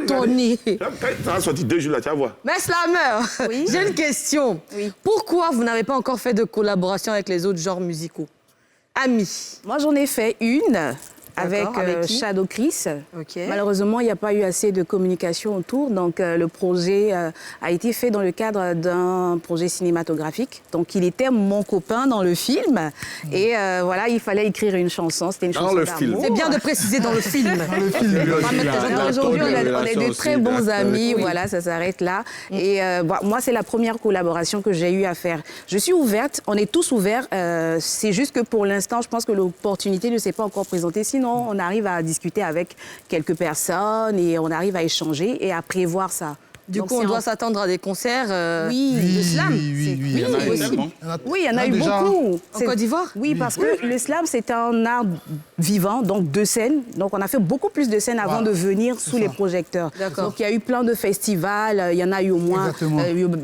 Anthony. Ça a sorti 2 jours là, tu vas voir. Mais Slammer, Oui. j'ai une question. Oui. Pourquoi vous n'avez pas encore fait de collaboration avec les autres genres musicaux? Amis. Moi, j'en ai fait une avec, avec qui? Shadow Chris. Ok. Malheureusement, il n'y a pas eu assez de communication autour. Donc, le projet a été fait dans le cadre d'un projet cinématographique. Donc, il était mon copain dans le film. Et voilà, il fallait écrire une chanson. C'était une Dans chanson le d'amour. film. C'est bien de préciser dans le film. Alors, aujourd'hui, on est de très bons amis. Oui. Voilà, ça s'arrête là. Et moi, c'est la première collaboration que j'ai eu à faire. Je suis ouverte, on est tous ouverts. C'est juste que pour l'instant, je pense que l'opportunité ne s'est pas encore présentée. Sinon, on arrive à discuter avec quelques personnes et on arrive à échanger et à prévoir ça. Du Donc, coup, on c'est doit s'attendre à des concerts Oui, de slam. Oui, Oui, il y en a c'est possible. tellement. Oui, il y en a eu déjà- beaucoup. En Côte d'Ivoire? Oui, parce que le slam, c'est un art vivant, donc de scènes. Donc, on a fait beaucoup plus de scènes avant Voilà. de venir sous les projecteurs. D'accord. Donc, il y a eu plein de festivals. Il y en a eu au moins. Exactement.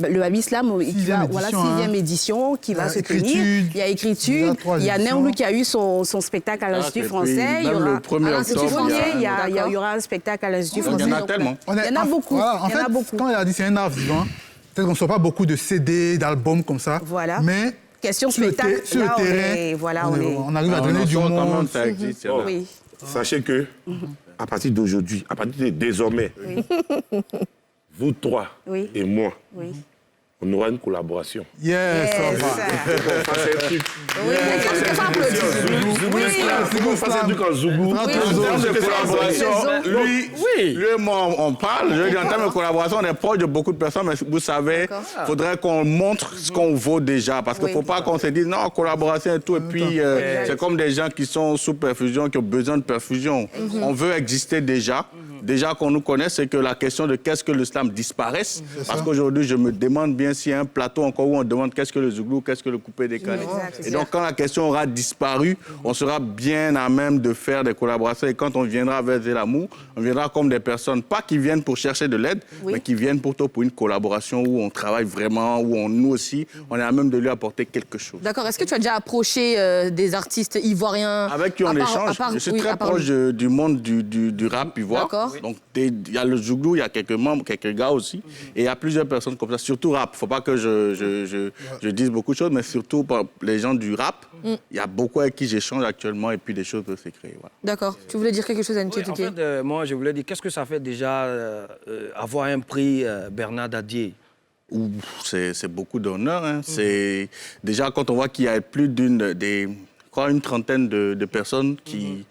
Le Baby Slam, Sixième voilà, édition, 6e hein. édition qui va Il y a se tenir. Écritude. Il y a Écritude. Il y a Il y a 3 Néanlou qui a eu son spectacle à l'Institut c'est français. pris. Il y Même aura le 1er à l'Institut octobre, français, il y a- il y aura un spectacle à l'Institut Il y français. en a Donc, tellement. Il y en a beaucoup. Voilà, en Il y en a fait, beaucoup. quand il a dit c'est un art vivant, peut-être qu'on ne sort pas beaucoup de CD, d'albums comme ça. Voilà. Mais Question sur le spectacle, sur le là, on terrain, est- voilà, on est- on arrive à donner du Quand monde. même, ça existe. il y en a. Oui. Sachez que, à partir d'aujourd'hui, à partir de désormais, vous trois Oui. et moi, Oui. on aura une collaboration. Yes, ça va. On fasse un truc. Oui, quelqu'un faut applaudir. Zougou Oui. Slam. Faut qu'on fasse un truc en Zougou. Oui. En termes de collaboration, Lui et moi, on parle. Je dis, en termes de collaboration, on est proche de beaucoup de personnes, mais vous savez, il faudrait qu'on montre ce qu'on vaut déjà. Parce qu'il ne faut pas qu'on se dise, non, collaboration et tout. Et puis, c'est comme des gens qui sont sous perfusion, qui ont besoin de perfusion. On veut exister déjà. Déjà qu'on nous connaisse, c'est que la question de qu'est-ce que le slam disparaisse. Parce qu'aujourd'hui, je me demande bien s'il y a un plateau encore où on demande qu'est-ce que le zouglou, qu'est-ce que le coupé décalé. Exact. Et donc, quand la question aura disparu, on sera bien à même de faire des collaborations. Et quand on viendra vers Zélamou, on viendra comme des personnes, pas qui viennent pour chercher de l'aide, mais qui viennent pour une collaboration où on travaille vraiment, où nous aussi, on est à même de lui apporter quelque chose. D'accord. Est-ce que tu as déjà approché des artistes ivoiriens Avec qui on à part- échange. à part- Je suis oui, très à part- proche du monde du rap ivoire. D'accord. Donc, il y a le Zouglou, il y a quelques membres, quelques gars aussi. Et il y a plusieurs personnes comme ça, surtout rap. Il ne faut pas que je dise beaucoup de choses, mais surtout pour les gens du rap. Il y a beaucoup avec qui j'échange actuellement et puis des choses peuvent se créer. Voilà. D'accord. Tu voulais dire quelque chose, Annie Oui, en Touké? fait, moi, je voulais dire, qu'est-ce que ça fait déjà avoir un prix Bernard Dadier? Ouh, c'est beaucoup d'honneur. Hein. C'est déjà quand on voit qu'il y a plus une trentaine de personnes qui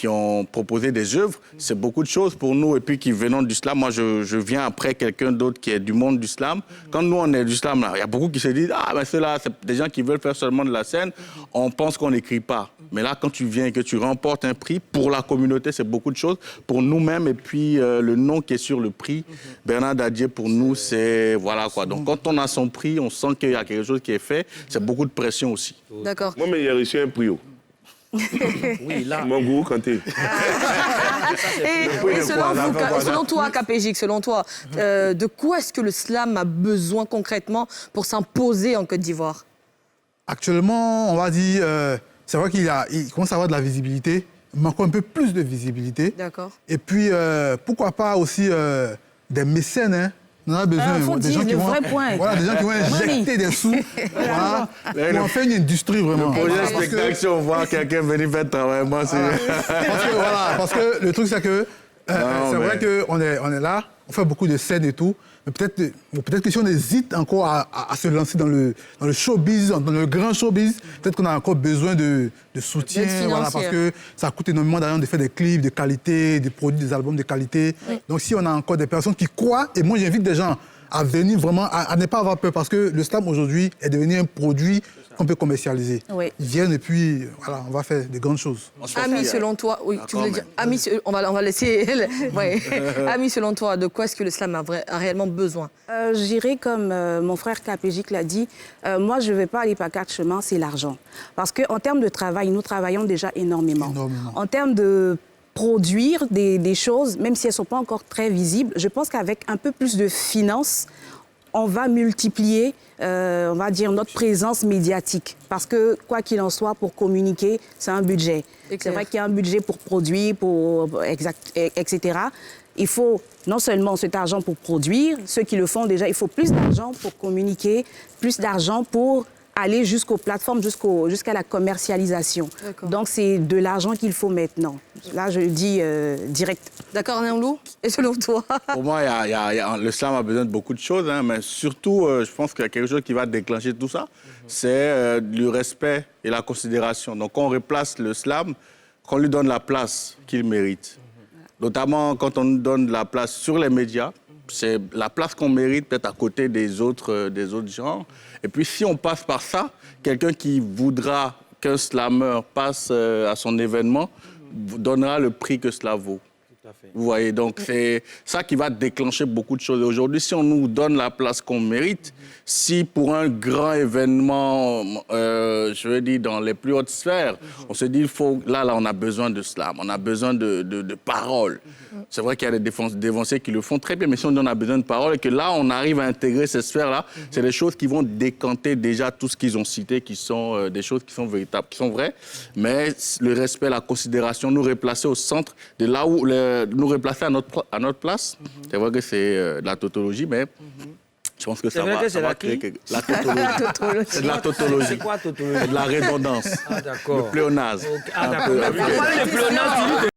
ont proposé des œuvres, c'est beaucoup de choses pour nous. Et puis qui venons du slam, moi je viens après quelqu'un d'autre qui est du monde du slam. Quand nous on est du slam, il y a beaucoup qui se disent ah ben ceux-là, c'est des gens qui veulent faire seulement de la scène. On pense qu'on n'écrit pas. Mais là, quand tu viens et que tu remportes un prix, pour la communauté, c'est beaucoup de choses. Pour nous-mêmes, et puis le nom qui est sur le prix, Bernard Dadier, pour nous, c'est... Voilà quoi. Donc quand on a son prix, on sent qu'il y a quelque chose qui est fait. C'est beaucoup de pression aussi. D'accord. Moi, mais j'ai reçu un prix. Oui, là. Mon goût, Kanté. Et selon toi, KPJ, selon toi, de quoi est-ce que le slam a besoin concrètement pour s'imposer en Côte d'Ivoire? Actuellement, on va dire, c'est vrai qu'il commence à avoir de la visibilité, il manque un peu plus de visibilité. D'accord. Et puis, pourquoi pas aussi des mécènes, hein. On en a besoin. faut Des dire gens qui le vont, vrai point. voilà, des gens qui vont injecter des sous. Voilà. Pour en faire une industrie, vraiment. Projet Parce que- spectacle, si on voit quelqu'un venir faire le travail, moi, c'est... parce que le truc, c'est que c'est mais- vrai qu'on est là, on fait beaucoup de scènes et tout, mais peut-être que si on hésite encore à se lancer dans le showbiz, dans le grand showbiz, peut-être qu'on a encore besoin de soutien, D'aide voilà, parce que ça coûte énormément d'argent de faire des clips de qualité, des produits, des albums de qualité. Donc si on a encore des personnes qui croient, et moi j'invite des gens à venir vraiment, à ne pas avoir peur, parce que le slam aujourd'hui est devenu un produit qu'on peut commercialiser. Oui. Ils viennent et puis voilà, on va faire des grandes choses. Ami, selon toi, oui, tu voulais dire. Ami, on va laisser. Ouais. Ami, selon toi, de quoi est-ce que le slam a réellement besoin? Je dirais comme mon frère KPJ l'a dit, moi je ne vais pas aller par 4 chemins, c'est l'argent. Parce qu'en termes de travail, nous travaillons déjà énormément. En termes de produire des choses, même si elles ne sont pas encore très visibles, je pense qu'avec un peu plus de finances, on va multiplier, on va dire, notre présence médiatique. Parce que, quoi qu'il en soit, pour communiquer, c'est un budget. C'est vrai qu'il y a un budget pour produire, etc. il faut non seulement cet argent pour produire, ceux qui le font déjà, il faut plus d'argent pour communiquer, plus d'argent pour aller jusqu'aux plateformes, jusqu'à la commercialisation. Donc, c'est de l'argent qu'il faut maintenant. Là, je le dis direct. D'accord, Néoulou? Et selon toi? Pour moi, le slam a besoin de beaucoup de choses, hein, mais surtout, je pense qu'il y a quelque chose qui va déclencher tout ça, c'est le respect et la considération. Donc, on replace le slam, qu'on lui donne la place qu'il mérite. Notamment quand on nous donne la place sur les médias, c'est la place qu'on mérite peut-être à côté des autres genres. Et puis si on passe par ça, quelqu'un qui voudra qu'un slammer passe à son événement donnera le prix que cela vaut. Vous voyez, donc c'est ça qui va déclencher beaucoup de choses. Aujourd'hui, si on nous donne la place qu'on mérite, si pour un grand événement, je veux dire dans les plus hautes sphères, on se dit, là, on a besoin de slam, on a besoin de paroles. C'est vrai qu'il y a des dévanciers qui le font très bien, mais si on a besoin de paroles et que là, on arrive à intégrer ces sphères-là, c'est des choses qui vont décanter déjà tout ce qu'ils ont cité, qui sont des choses qui sont véritables, qui sont vraies, mais le respect, la considération, nous replacer au centre de là où nous replacer à notre place. C'est vrai que c'est de la tautologie, mais je pense que ça va créer la tautologie. C'est de la tautologie. C'est quoi tautologie? C'est de la redondance. Ah, d'accord. Le pléonasme. Ah, d'accord. Parlez de pléonasme,